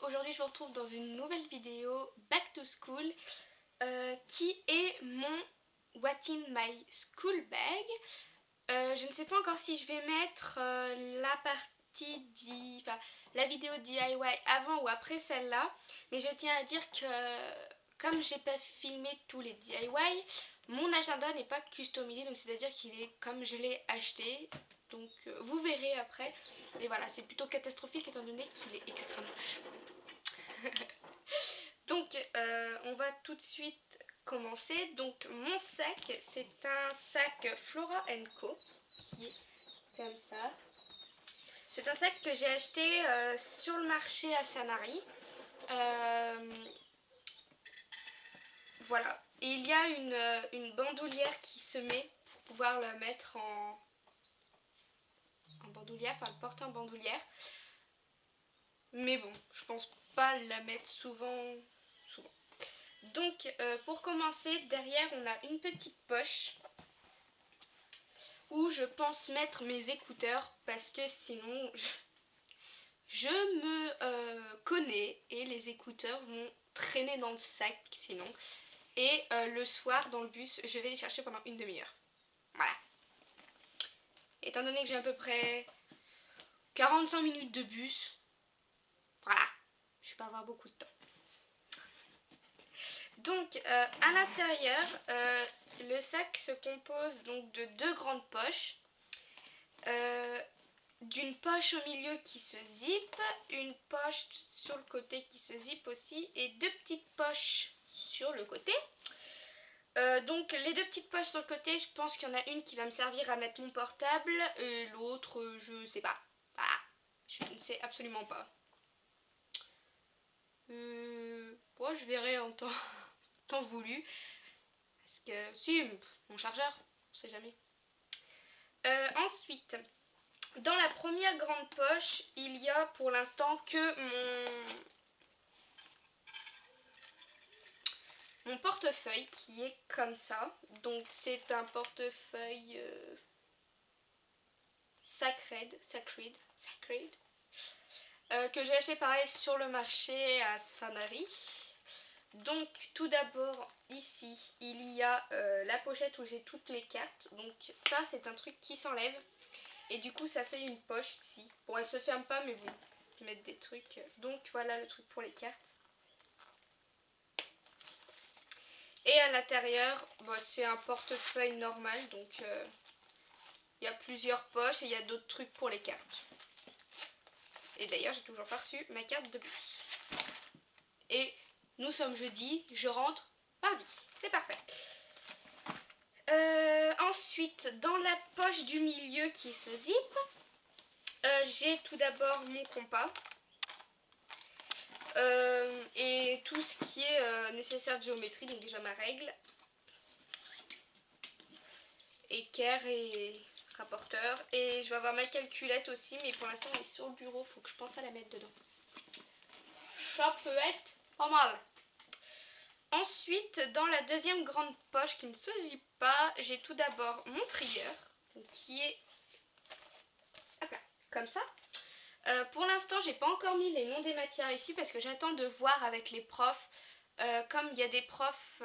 aujourd'hui je vous retrouve dans une nouvelle vidéo Back to School qui est mon What in my school bag. Je ne sais pas encore si je vais mettre la vidéo DIY avant ou après celle-là, mais je tiens à dire que comme j'ai pas filmé tous les DIY, mon agenda n'est pas customisé, donc c'est à dire qu'il est comme je l'ai acheté. Donc vous verrez après. Et voilà, c'est plutôt catastrophique étant donné qu'il est extra moche. Donc on va tout de suite commencer. Donc mon sac, c'est un sac Flora Co. Qui est comme ça. C'est un sac que j'ai acheté sur le marché à Sanary. Voilà. Et il y a une bandoulière qui se met pour pouvoir le mettre en bandoulière, enfin le porter en bandoulière. Mais bon, je pense pas la mettre souvent. Donc pour commencer, derrière on a une petite poche où je pense mettre mes écouteurs parce que sinon je me connais et les écouteurs vont traîner dans le sac sinon. Et le soir dans le bus, je vais les chercher pendant une demi-heure. Voilà. Étant donné que j'ai à peu près 45 minutes de bus, voilà, je vais pas avoir beaucoup de temps. Donc à l'intérieur, le sac se compose donc de deux grandes poches, d'une poche au milieu qui se zippe, une poche sur le côté qui se zippe aussi et deux petites poches sur le côté. Donc les deux petites poches sur le côté, je pense qu'il y en a une qui va me servir à mettre mon portable et l'autre je sais pas. Voilà, je ne sais absolument pas. Bon, je verrai en temps voulu. Parce que si, mon chargeur, on sait jamais. Ensuite, dans la première grande poche, il y a pour l'instant que mon portefeuille qui est comme ça. Donc c'est un portefeuille Sacred, que j'ai acheté pareil sur le marché à Sanary. Donc tout d'abord ici il y a la pochette où j'ai toutes mes cartes. Donc ça c'est un truc qui s'enlève et du coup ça fait une poche ici. Bon, elle se ferme pas mais bon, mettre des trucs. Donc voilà le truc pour les cartes. Et à l'intérieur, bon, c'est un portefeuille normal, donc il y a plusieurs poches et il y a d'autres trucs pour les cartes. Et d'ailleurs j'ai toujours pas reçu ma carte de bus. Et nous sommes jeudi, je rentre mardi. C'est parfait. Ensuite, dans la poche du milieu qui se zippe, j'ai tout d'abord mon compas. Et tout ce qui est nécessaire de géométrie, donc déjà ma règle. Équerre et rapporteur. Et je vais avoir ma calculette aussi, mais pour l'instant elle est sur le bureau, faut que je pense à la mettre dedans. Ça peut être pas mal. Ensuite, dans la deuxième grande poche qui ne se zippe pas, j'ai tout d'abord mon trigger, qui est comme ça. Pour l'instant, j'ai pas encore mis les noms des matières ici parce que j'attends de voir avec les profs. Comme il y a des profs,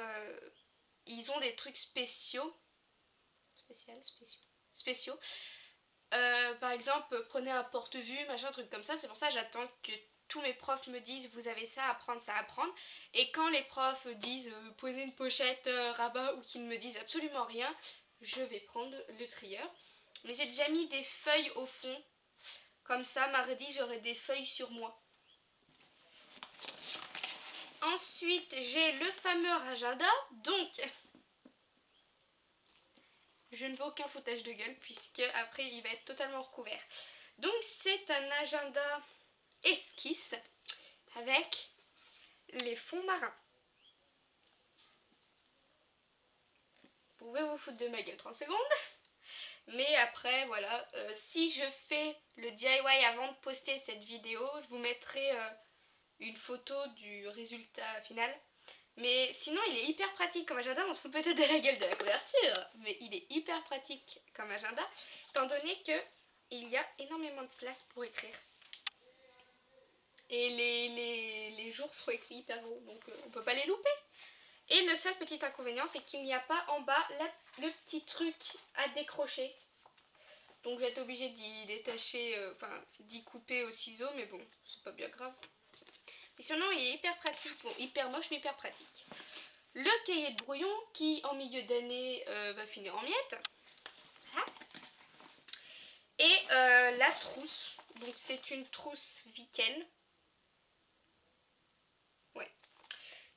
ils ont des trucs spéciaux. Spéciaux. Par exemple, prenez un porte-vue, machin, truc comme ça. C'est pour ça que j'attends que tous mes profs me disent vous avez ça à prendre, ça à prendre. Et quand les profs disent prenez une pochette rabat ou qu'ils ne me disent absolument rien, je vais prendre le trieur. Mais j'ai déjà mis des feuilles au fond. Comme ça, mardi, j'aurai des feuilles sur moi. Ensuite, j'ai le fameux agenda. Donc, je ne veux aucun foutage de gueule puisque après, il va être totalement recouvert. Donc, c'est un agenda esquisse avec les fonds marins. Vous pouvez vous foutre de ma gueule 30 secondes. Mais après, voilà, si je fais le DIY avant de poster cette vidéo, je vous mettrai une photo du résultat final. Mais sinon, il est hyper pratique comme agenda. On se fout peut-être de la gueule de la couverture, mais il est hyper pratique comme agenda, étant donné qu'il y a énormément de place pour écrire. Et les jours seront écrits hyper gros, donc on peut pas les louper. Et le seul petit inconvénient, c'est qu'il n'y a pas en bas le petit truc à décrocher. Donc je vais être obligée d'y détacher, enfin d'y couper au ciseau, mais bon, c'est pas bien grave. Et sinon, il est hyper pratique, bon, hyper moche, mais hyper pratique. Le cahier de brouillon qui, en milieu d'année, va finir en miettes. Voilà. Et la trousse, donc c'est une trousse Viken. Ouais.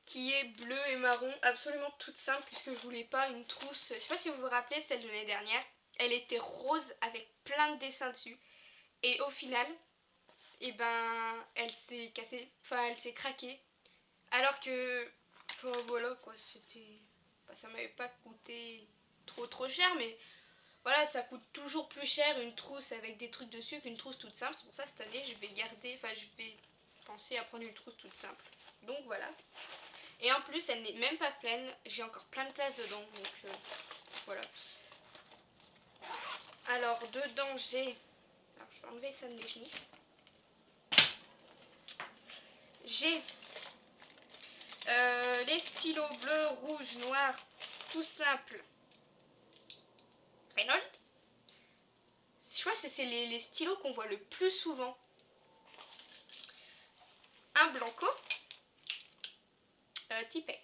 Qui est bleue et marron, absolument toute simple, puisque je voulais pas une trousse. Je sais pas si vous vous rappelez, celle de l'année dernière. Elle était rose avec plein de dessins dessus. Et au final, eh ben, elle s'est cassée, enfin elle s'est craquée. Alors que, enfin voilà quoi, c'était, bah, ça m'avait pas coûté trop cher, mais voilà, ça coûte toujours plus cher une trousse avec des trucs dessus qu'une trousse toute simple. C'est pour ça cette année je vais garder, enfin je vais penser à prendre une trousse toute simple. Donc voilà. Et en plus elle n'est même pas pleine, j'ai encore plein de place dedans, donc voilà. Alors dedans j'ai, alors je vais enlever ça de mes genoux. J'ai les stylos bleus, rouges, noirs, tout simple. Reynolds. Je crois que c'est les stylos qu'on voit le plus souvent. Un Blanco. Tipex.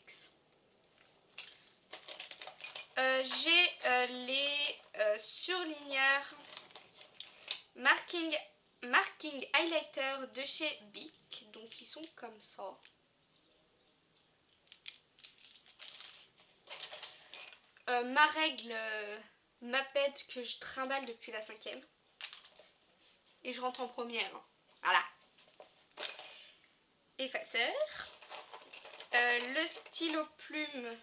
J'ai les surligneurs marking highlighter de chez Bic. Donc ils sont comme ça. Ma règle Maped que je trimballe depuis la 5e. Et je rentre en première. Voilà. Effaceur. Le stylo plume.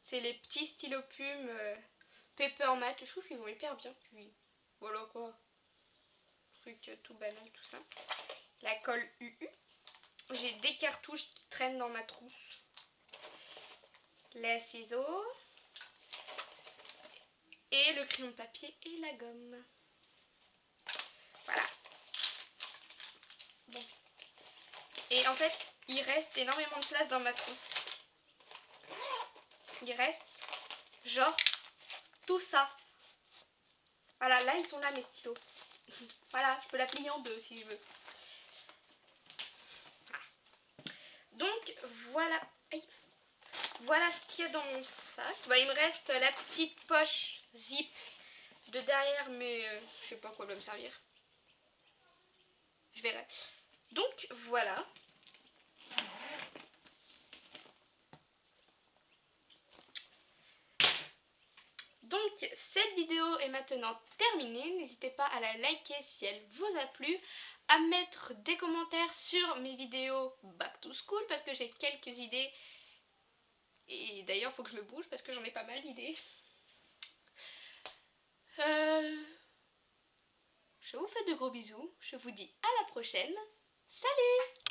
C'est les petits stylos plumes Paper Mat. Je trouve qu'ils vont hyper bien. Puis voilà quoi. Truc tout banal, tout simple. La colle UU. J'ai des cartouches qui traînent dans ma trousse. Les ciseaux. Et le crayon de papier et la gomme. Voilà. Bon. Et en fait, il reste énormément de place dans ma trousse. Il reste genre tout ça. Voilà, là ils sont là mes stylos. Voilà, je peux la plier en deux si je veux. Donc voilà. Voilà ce qu'il y a dans mon sac. Bah, il me reste la petite poche zip de derrière, mais je sais pas à quoi elle va me servir. Je verrai. Donc voilà. Donc cette vidéo est maintenant terminée. N'hésitez pas à la liker si elle vous a plu, à mettre des commentaires sur mes vidéos Back to School parce que j'ai quelques idées. Et d'ailleurs il faut que je me bouge parce que j'en ai pas mal d'idées. Je vous fais de gros bisous. Je vous dis à la prochaine. Salut!